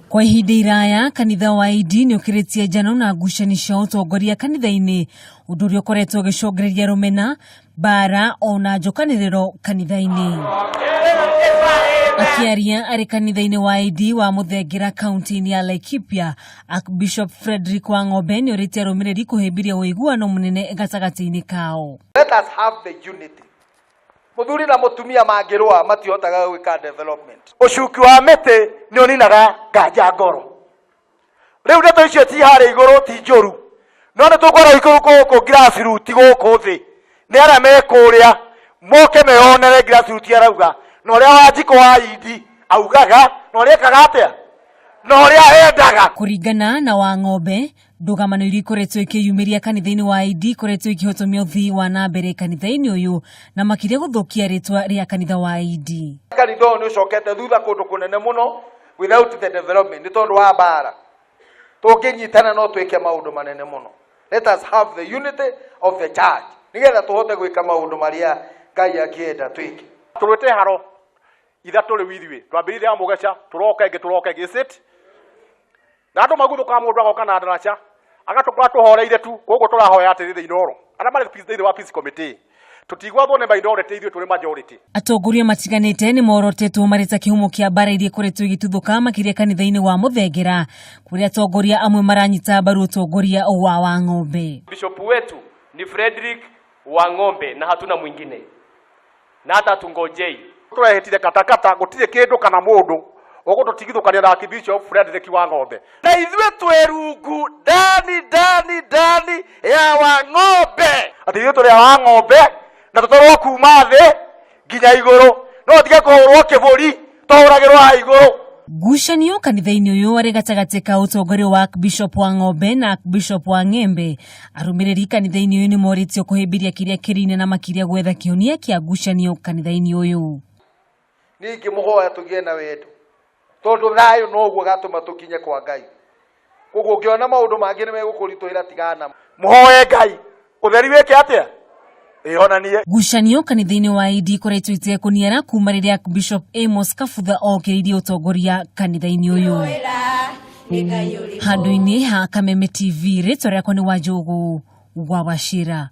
Kwa ihinda iraya kanitha wa Indi ni ukiretie njano na ngucanio cia utongoria kanitha-ini undu uria ukoretwo ugicongreria rumena bara ona njokaniriro kanitha-ini. Akiaria ari kanitha-ini wa Indi wa Muthengera kaunti-ini ya Laikipia, Archbishop Frederick wa Ng'ombe ni uritie arumiriri kuhimbiria uiguano munene gatagati-ini kao. Let us have the unity. Muthuri na mutumia mangirwa matihotaga gwika development. Ucuki wa miti ni uninaga nganja ngoro. Riu ndeto icio ti hari iguru ti njoru. No ne tukwara ikuru guku grassroots guku thi. Ni ara mekuria moke meonere grassroots arauga. No ria wanjiko wa Indi augaga no ria kagatia. No ria endaga. Kuringana na wa Ng'ombe, ndugamano iri ikoretwo ikiyumiria kanitha-ini wa Indi ikoretwo ikihotomia uthii wa na mbere kanitha-ini uyu na makiria guthukia ritwa ria kanitha wa Indi. Kanitha uyu ucokete thutha kundu kunene muno without the development ni tondu wa bara. Tunginyitana no twike maundu manene muno. Let us have the unity of the church. Nigetha tuhote gwika maundu maria Ngai akienda twike. Turute haro ithatu ri withwe twambiriria mugeca turoke gicit na andu maguthuka mundu agoka na ndaraca agatukura tuhoreire tu koguo turahoya atiri ndoro ara mari peace wa peace committee tutigwathwo ne ndoro teithio turi majority. Atongoria matiganite ni morotetwo marita kihumo kia bara iria ikoretwo igituthuka makiria kanitha-ini wa Muthengera kuria atongoria amwe maranyita mbaru utongoria wa Ng'ombe. Bishop wetu ni Frederick wa Ng'ombe na hatuna mwingine na hata tungojei turehitire katakata gutire kindu kana mundu ogututigithukania na Archbishop Frederick wa Ng'ombe na ithwe twerungu ndani ya wa Ng'ombe ati ithu turi wa Ng'ombe na tutorwo kuma thi nginya iguru no tige kuhurwo kiburi tuhuragirwo ha iguru. Ngucanio kanitha-ini uyu ari gatagati ka utongoria wa Archbishop wa Ng'ombe na Archbishop wa Ngembe. Arumiriri kanitha-ini uyu ni moritio kuhimbiria kiria kirine na makiria gwetha kionia kia ngucanio kanitha-ini uyu. Ningi muhoya tugie na wendo tondu thayo no guo gatuma tukinye kwa Ngai. Koguo ngiona maundu mangi ni megukurituira tigana muhoye Ngai utheri weke atia ihonanie. Ngucanio kanitha-ini wa Indi ikoretwo itekuniara kuma riria Archbishop Amos Kabutha okiririe utongoria kanitha-ini uyu. Handu-ini ha Kameme TV ritwa riakwa ni Wanjugu wa Wachira.